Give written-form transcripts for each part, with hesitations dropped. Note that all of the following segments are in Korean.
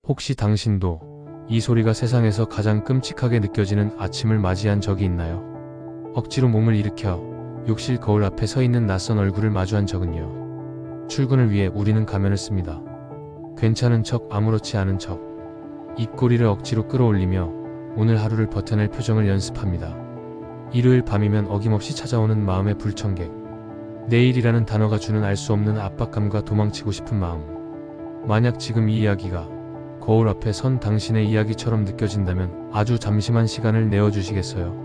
혹시 당신도 이 소리가 세상에서 가장 끔찍하게 느껴지는 아침을 맞이한 적이 있나요? 억지로 몸을 일으켜 욕실 거울 앞에 서 있는 낯선 얼굴을 마주한 적은요. 출근을 위해 우리는 가면을 씁니다. 괜찮은 척, 아무렇지 않은 척. 입꼬리를 억지로 끌어올리며 오늘 하루를 버텨낼 표정을 연습합니다. 일요일 밤이면 어김없이 찾아오는 마음의 불청객. 내일이라는 단어가 주는 알 수 없는 압박감과 도망치고 싶은 마음. 만약 지금 이 이야기가 거울 앞에 선 당신의 이야기처럼 느껴진다면 아주 잠시만 시간을 내어주시겠어요?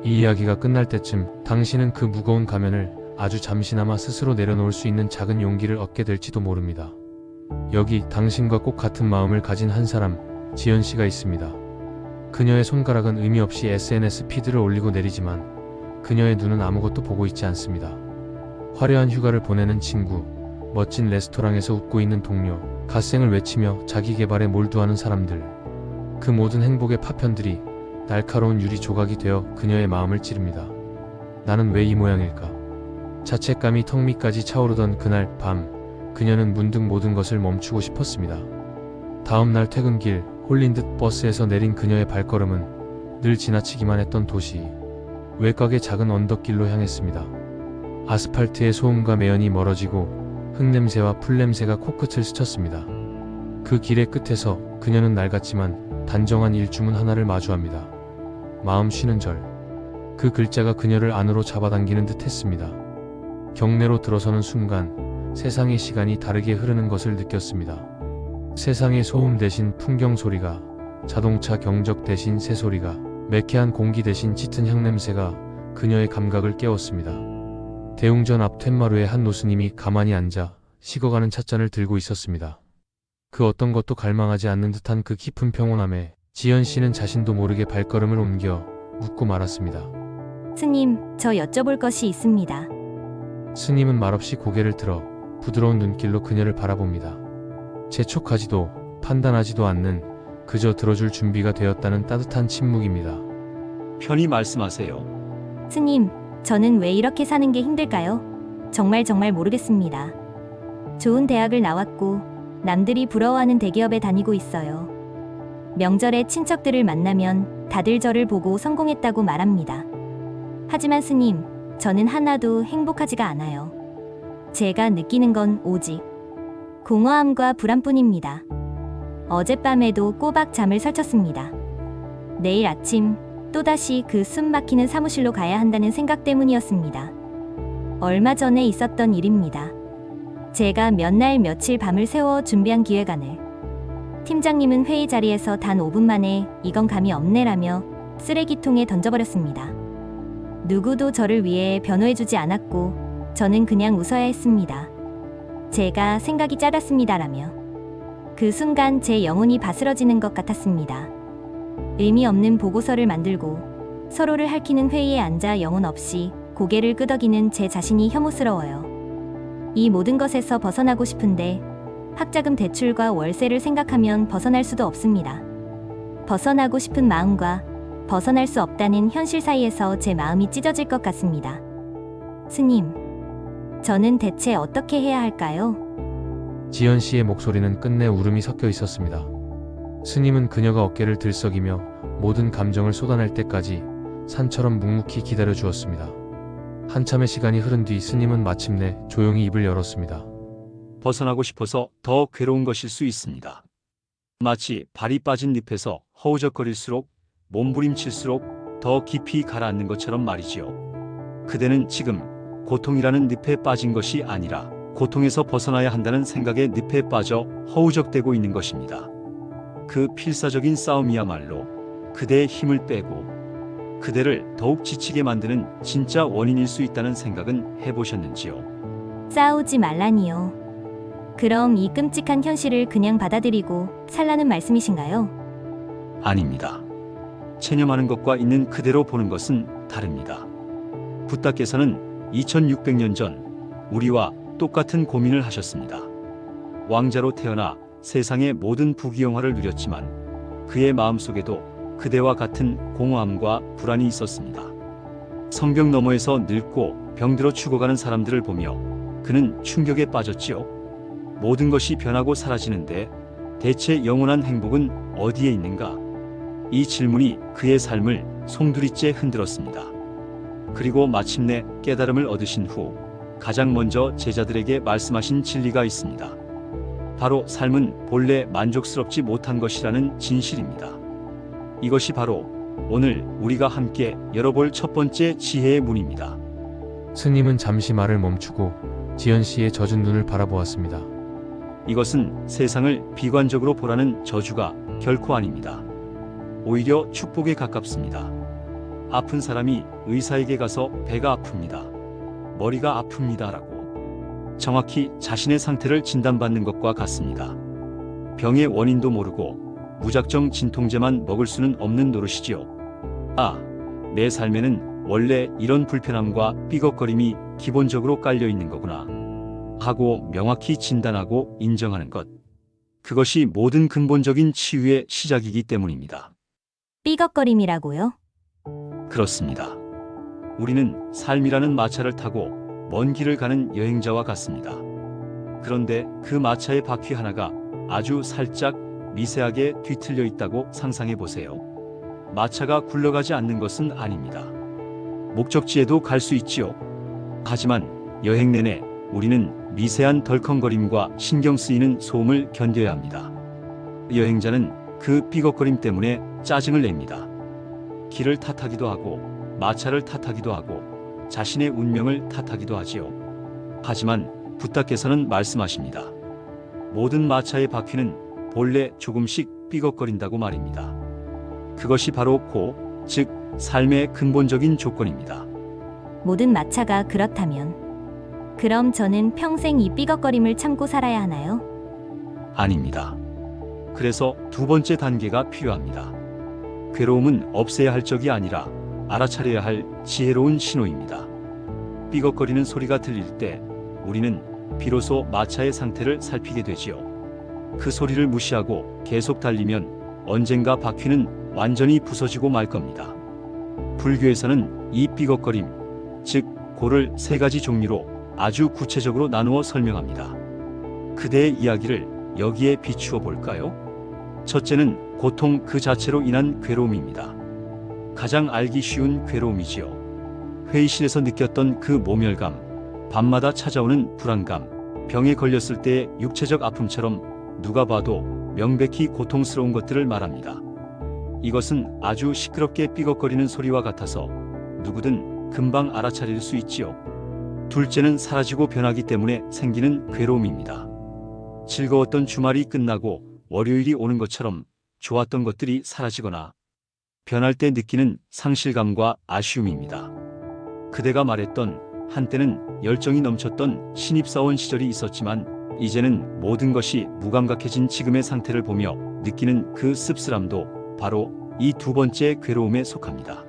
이 이야기가 끝날 때쯤 당신은 그 무거운 가면을 아주 잠시나마 스스로 내려놓을 수 있는 작은 용기를 얻게 될지도 모릅니다. 여기 당신과 꼭 같은 마음을 가진 한 사람, 지연 씨가 있습니다. 그녀의 손가락은 의미 없이 SNS 피드를 올리고 내리지만 그녀의 눈은 아무것도 보고 있지 않습니다. 화려한 휴가를 보내는 친구, 멋진 레스토랑에서 웃고 있는 동료, 갓생을 외치며 자기 개발에 몰두하는 사람들. 그 모든 행복의 파편들이 날카로운 유리 조각이 되어 그녀의 마음을 찌릅니다. 나는 왜 이 모양일까? 자책감이 턱 밑까지 차오르던 그날 밤, 그녀는 문득 모든 것을 멈추고 싶었습니다. 다음 날 퇴근길, 홀린 듯 버스에서 내린 그녀의 발걸음은 늘 지나치기만 했던 도시, 외곽의 작은 언덕길로 향했습니다. 아스팔트의 소음과 매연이 멀어지고 흙냄새와 풀냄새가 코끝을 스쳤습니다. 그 길의 끝에서 그녀는 낡았지만 단정한 일주문 하나를 마주합니다. 마음 쉬는 절. 그 글자가 그녀를 안으로 잡아당기는 듯 했습니다. 경내로 들어서는 순간 세상의 시간이 다르게 흐르는 것을 느꼈습니다. 세상의 소음 대신 풍경 소리가, 자동차 경적 대신 새소리가, 매캐한 공기 대신 짙은 향냄새가 그녀의 감각을 깨웠습니다. 대웅전 앞 툇마루에 한 노스님이 가만히 앉아 식어가는 찻잔을 들고 있었습니다. 그 어떤 것도 갈망하지 않는 듯한 그 깊은 평온함에 지연 씨는 자신도 모르게 발걸음을 옮겨 묻고 말았습니다. 스님, 저 여쭤볼 것이 있습니다. 스님은 말없이 고개를 들어 부드러운 눈길로 그녀를 바라봅니다. 재촉하지도 판단하지도 않는, 그저 들어줄 준비가 되었다는 따뜻한 침묵입니다. 편히 말씀하세요. 스님, 저는 왜 이렇게 사는 게 힘들까요? 정말 모르겠습니다. 좋은 대학을 나왔고 남들이 부러워하는 대기업에 다니고 있어요. 명절에 친척들을 만나면 다들 저를 보고 성공했다고 말합니다. 하지만 스님, 저는 하나도 행복하지가 않아요. 제가 느끼는 건 오직 공허함과 불안뿐입니다. 어젯밤에도 꼬박 잠을 설쳤습니다. 내일 아침 또다시 그 숨 막히는 사무실로 가야 한다는 생각 때문이었습니다. 얼마 전에 있었던 일입니다. 제가 몇 날 며칠 밤을 새워 준비한 기획안을 팀장님은 회의 자리에서 단 5분 만에 이건 감이 없네라며 쓰레기통에 던져버렸습니다. 누구도 저를 위해 변호해주지 않았고 저는 그냥 웃어야 했습니다. 제가 생각이 짧았습니다라며. 그 순간 제 영혼이 바스러지는 것 같았습니다. 의미 없는 보고서를 만들고 서로를 핥히는 회의에 앉아 영혼 없이 고개를 끄덕이는 제 자신이 혐오스러워요. 이 모든 것에서 벗어나고 싶은데 학자금 대출과 월세를 생각하면 벗어날 수도 없습니다. 벗어나고 싶은 마음과 벗어날 수 없다는 현실 사이에서 제 마음이 찢어질 것 같습니다. 스님, 저는 대체 어떻게 해야 할까요? 지연 씨의 목소리는 끝내 울음이 섞여 있었습니다. 스님은 그녀가 어깨를 들썩이며 모든 감정을 쏟아낼 때까지 산처럼 묵묵히 기다려 주었습니다. 한참의 시간이 흐른 뒤 스님은 마침내 조용히 입을 열었습니다. 벗어나고 싶어서 더 괴로운 것일 수 있습니다. 마치 발이 빠진 늪에서 허우적거릴수록 몸부림칠수록 더 깊이 가라앉는 것처럼 말이지요. 그대는 지금 고통이라는 늪에 빠진 것이 아니라 고통에서 벗어나야 한다는 생각에 늪에 빠져 허우적대고 있는 것입니다. 그 필사적인 싸움이야말로 그대의 힘을 빼고 그대를 더욱 지치게 만드는 진짜 원인일 수 있다는 생각은 해보셨는지요? 싸우지 말라니요. 그럼 이 끔찍한 현실을 그냥 받아들이고 살라는 말씀이신가요? 아닙니다. 체념하는 것과 있는 그대로 보는 것은 다릅니다. 부따께서는 2600년 전 우리와 똑같은 고민을 하셨습니다. 왕자로 태어나 세상의 모든 부귀영화를 누렸지만 그의 마음속에도 그대와 같은 공허함과 불안이 있었습니다. 성벽 너머에서 늙고 병들어 죽어가는 사람들을 보며 그는 충격에 빠졌지요. 모든 것이 변하고 사라지는데 대체 영원한 행복은 어디에 있는가? 이 질문이 그의 삶을 송두리째 흔들었습니다. 그리고 마침내 깨달음을 얻으신 후 가장 먼저 제자들에게 말씀하신 진리가 있습니다. 바로 삶은 본래 만족스럽지 못한 것이라는 진실입니다. 이것이 바로 오늘 우리가 함께 열어볼 첫 번째 지혜의 문입니다. 스님은 잠시 말을 멈추고 지연 씨의 젖은 눈을 바라보았습니다. 이것은 세상을 비관적으로 보라는 저주가 결코 아닙니다. 오히려 축복에 가깝습니다. 아픈 사람이 의사에게 가서 배가 아픕니다. 머리가 아픕니다. 라고 정확히 자신의 상태를 진단받는 것과 같습니다. 병의 원인도 모르고 무작정 진통제만 먹을 수는 없는 노릇이지요. 아, 내 삶에는 원래 이런 불편함과 삐걱거림이 기본적으로 깔려 있는 거구나 하고 명확히 진단하고 인정하는 것. 그것이 모든 근본적인 치유의 시작이기 때문입니다. 삐걱거림이라고요? 그렇습니다. 우리는 삶이라는 마차를 타고 먼 길을 가는 여행자와 같습니다. 그런데 그 마차의 바퀴 하나가 아주 살짝 미세하게 뒤틀려 있다고 상상해 보세요. 마차가 굴러가지 않는 것은 아닙니다. 목적지에도 갈 수 있지요. 하지만 여행 내내 우리는 미세한 덜컹거림과 신경 쓰이는 소음을 견뎌야 합니다. 여행자는 그 삐걱거림 때문에 짜증을 냅니다. 길을 탓하기도 하고 마차를 탓하기도 하고 자신의 운명을 탓하기도 하지요. 하지만 부탁께서는 말씀하십니다. 모든 마차의 바퀴는 본래 조금씩 삐걱거린다고 말입니다. 그것이 바로 즉 삶의 근본적인 조건입니다. 모든 마차가 그렇다면 그럼 저는 평생 이 삐걱거림을 참고 살아야 하나요? 아닙니다. 그래서 두 번째 단계가 필요합니다. 괴로움은 없애야 할 적이 아니라 알아차려야 할 지혜로운 신호입니다. 삐걱거리는 소리가 들릴 때 우리는 비로소 마차의 상태를 살피게 되지요. 그 소리를 무시하고 계속 달리면 언젠가 바퀴는 완전히 부서지고 말 겁니다. 불교에서는 이 삐걱거림, 즉 고를 세 가지 종류로 아주 구체적으로 나누어 설명합니다. 그대의 이야기를 여기에 비추어 볼까요? 첫째는 고통 그 자체로 인한 괴로움입니다. 가장 알기 쉬운 괴로움이지요. 회의실에서 느꼈던 그 모멸감, 밤마다 찾아오는 불안감, 병에 걸렸을 때의 육체적 아픔처럼 누가 봐도 명백히 고통스러운 것들을 말합니다. 이것은 아주 시끄럽게 삐걱거리는 소리와 같아서 누구든 금방 알아차릴 수 있지요. 둘째는 사라지고 변하기 때문에 생기는 괴로움입니다. 즐거웠던 주말이 끝나고 월요일이 오는 것처럼 좋았던 것들이 사라지거나 변할 때 느끼는 상실감과 아쉬움입니다. 그대가 말했던 한때는 열정이 넘쳤던 신입사원 시절이 있었지만 이제는 모든 것이 무감각해진 지금의 상태를 보며 느끼는 그 씁쓸함도 바로 이 두 번째 괴로움에 속합니다.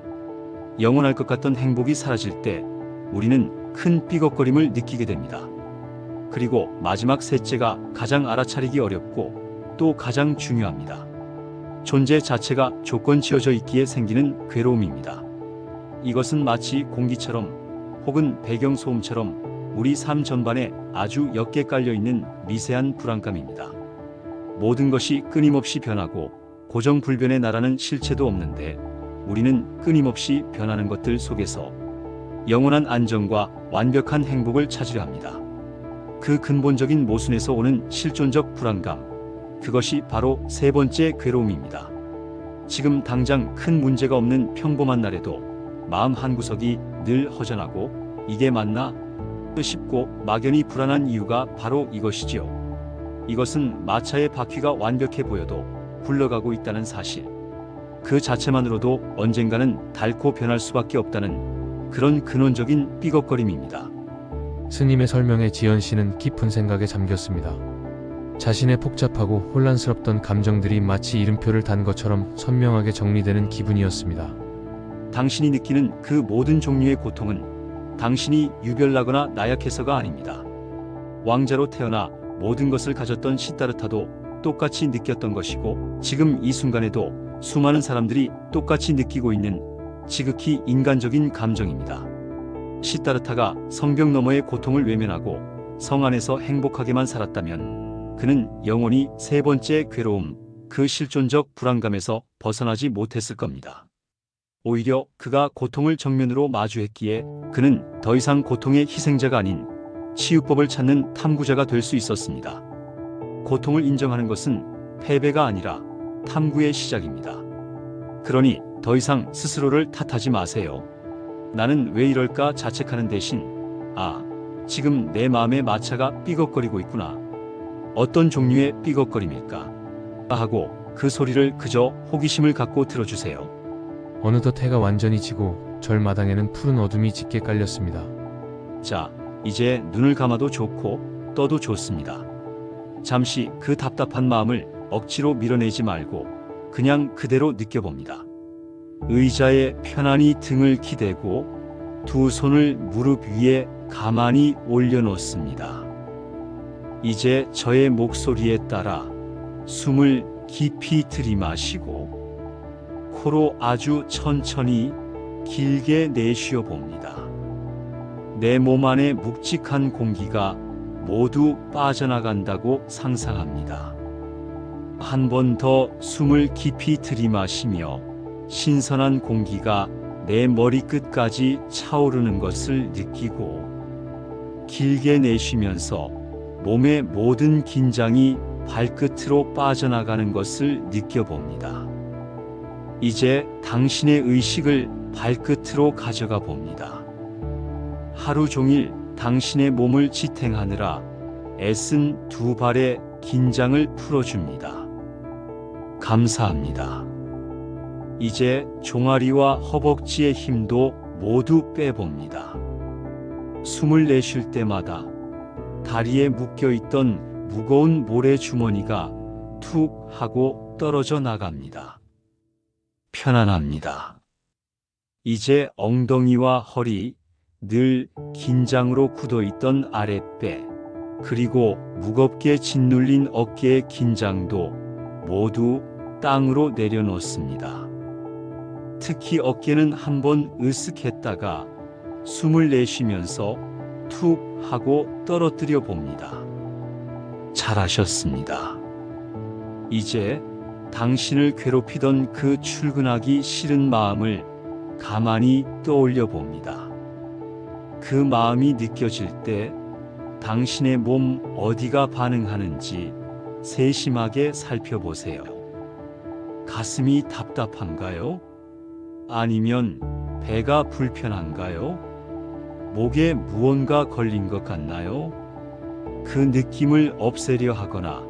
영원할 것 같던 행복이 사라질 때 우리는 큰 삐걱거림을 느끼게 됩니다. 그리고 마지막 셋째가 가장 알아차리기 어렵고 또 가장 중요합니다. 존재 자체가 조건 지어져 있기에 생기는 괴로움입니다. 이것은 마치 공기처럼 혹은 배경소음처럼 우리 삶 전반에 아주 옅게 깔려있는 미세한 불안감입니다. 모든 것이 끊임없이 변하고 고정불변의 나라는 실체도 없는데 우리는 끊임없이 변하는 것들 속에서 영원한 안정과 완벽한 행복을 찾으려 합니다. 그 근본적인 모순에서 오는 실존적 불안감, 그것이 바로 세 번째 괴로움입니다. 지금 당장 큰 문제가 없는 평범한 날에도 마음 한구석이 늘 허전하고 이게 맞나 싶고 막연히 불안한 이유가 바로 이것이지요. 이것은 마차의 바퀴가 완벽해 보여도 굴러가고 있다는 사실. 그 자체만으로도 언젠가는 닳고 변할 수밖에 없다는 그런 근원적인 삐걱거림입니다. 스님의 설명에 지연 씨는 깊은 생각에 잠겼습니다. 자신의 복잡하고 혼란스럽던 감정들이 마치 이름표를 단 것처럼 선명하게 정리되는 기분이었습니다. 당신이 느끼는 그 모든 종류의 고통은 당신이 유별나거나 나약해서가 아닙니다. 왕자로 태어나 모든 것을 가졌던 시다르타도 똑같이 느꼈던 것이고 지금 이 순간에도 수많은 사람들이 똑같이 느끼고 있는 지극히 인간적인 감정입니다. 시다르타가 성벽 너머의 고통을 외면하고 성 안에서 행복하게만 살았다면 그는 영원히 세 번째 괴로움, 그 실존적 불안감에서 벗어나지 못했을 겁니다. 오히려 그가 고통을 정면으로 마주했기에 그는 더 이상 고통의 희생자가 아닌 치유법을 찾는 탐구자가 될 수 있었습니다. 고통을 인정하는 것은 패배가 아니라 탐구의 시작입니다. 그러니 더 이상 스스로를 탓하지 마세요. 나는 왜 이럴까 자책하는 대신, 아, 지금 내 마음의 마차가 삐걱거리고 있구나. 어떤 종류의 삐걱거림일까? 하고 그 소리를 그저 호기심을 갖고 들어주세요. 어느덧 해가 완전히 지고 절마당에는 푸른 어둠이 짙게 깔렸습니다. 자, 이제 눈을 감아도 좋고 떠도 좋습니다. 잠시 그 답답한 마음을 억지로 밀어내지 말고 그냥 그대로 느껴봅니다. 의자에 편안히 등을 기대고 두 손을 무릎 위에 가만히 올려놓습니다. 이제 저의 목소리에 따라 숨을 깊이 들이마시고 코로 아주 천천히 길게 내쉬어 봅니다. 내 몸 안에 묵직한 공기가 모두 빠져나간다고 상상합니다. 한 번 더 숨을 깊이 들이마시며 신선한 공기가 내 머리끝까지 차오르는 것을 느끼고 길게 내쉬면서 몸의 모든 긴장이 발끝으로 빠져나가는 것을 느껴봅니다. 이제 당신의 의식을 발끝으로 가져가 봅니다. 하루 종일 당신의 몸을 지탱하느라 애쓴 두 발의 긴장을 풀어줍니다. 감사합니다. 이제 종아리와 허벅지의 힘도 모두 빼봅니다. 숨을 내쉴 때마다 다리에 묶여있던 무거운 모래주머니가 툭 하고 떨어져 나갑니다. 편안합니다. 이제 엉덩이와 허리, 늘 긴장으로 굳어있던 아랫배, 그리고 무겁게 짓눌린 어깨의 긴장도 모두 땅으로 내려놓습니다. 특히 어깨는 한번 으쓱했다가 숨을 내쉬면서 툭 하고 떨어뜨려 봅니다. 잘하셨습니다. 이제 당신을 괴롭히던 그 출근하기 싫은 마음을 가만히 떠올려 봅니다. 그 마음이 느껴질 때 당신의 몸 어디가 반응하는지 세심하게 살펴보세요. 가슴이 답답한가요? 아니면 배가 불편한가요? 목에 무언가 걸린 것 같나요? 그 느낌을 없애려 하거나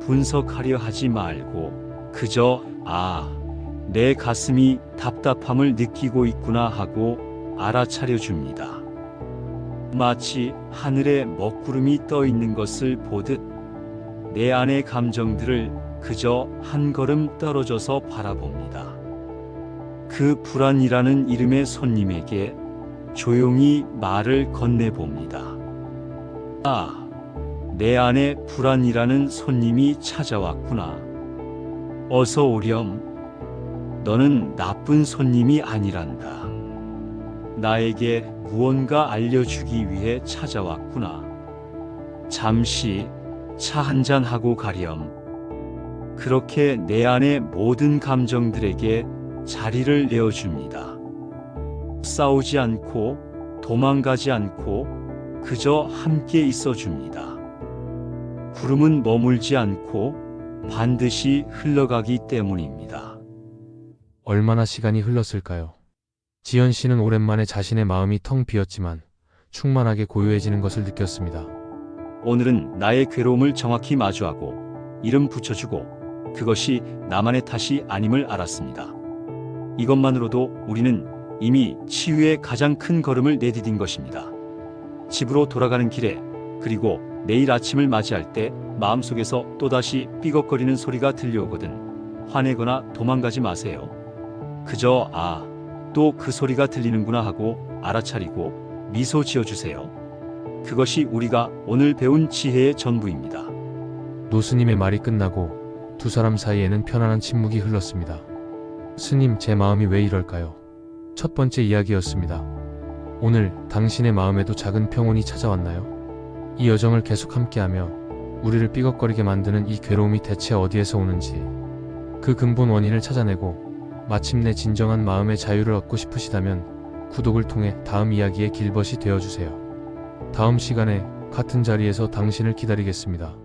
분석하려 하지 말고 그저 내 가슴이 답답함을 느끼고 있구나 하고 알아차려 줍니다. 마치 하늘에 먹구름이 떠 있는 것을 보듯 내 안의 감정들을 그저 한 걸음 떨어져서 바라봅니다. 그 불안이라는 이름의 손님에게 조용히 말을 건네봅니다. 내 안에 불안이라는 손님이 찾아왔구나. 어서 오렴. 너는 나쁜 손님이 아니란다. 나에게 무언가 알려주기 위해 찾아왔구나. 잠시 차 한잔 하고 가렴. 그렇게 내 안의 모든 감정들에게 자리를 내어줍니다. 싸우지 않고 도망가지 않고 그저 함께 있어줍니다. 구름은 머물지 않고 반드시 흘러가기 때문입니다. 얼마나 시간이 흘렀을까요? 지연 씨는 오랜만에 자신의 마음이 텅 비었지만 충만하게 고요해지는 것을 느꼈습니다. 오늘은 나의 괴로움을 정확히 마주하고 이름 붙여주고 그것이 나만의 탓이 아님을 알았습니다. 이것만으로도 우리는 이미 치유의 가장 큰 걸음을 내디딘 것입니다. 집으로 돌아가는 길에 그리고 내일 아침을 맞이할 때 마음속에서 또다시 삐걱거리는 소리가 들려오거든 화내거나 도망가지 마세요. 그저 또 그 소리가 들리는구나 하고 알아차리고 미소 지어주세요. 그것이 우리가 오늘 배운 지혜의 전부입니다. 노스님의 말이 끝나고 두 사람 사이에는 편안한 침묵이 흘렀습니다. 스님, 제 마음이 왜 이럴까요? 첫 번째 이야기였습니다. 오늘 당신의 마음에도 작은 평온이 찾아왔나요? 이 여정을 계속 함께하며 우리를 삐걱거리게 만드는 이 괴로움이 대체 어디에서 오는지, 그 근본 원인을 찾아내고 마침내 진정한 마음의 자유를 얻고 싶으시다면 구독을 통해 다음 이야기의 길벗이 되어주세요. 다음 시간에 같은 자리에서 당신을 기다리겠습니다.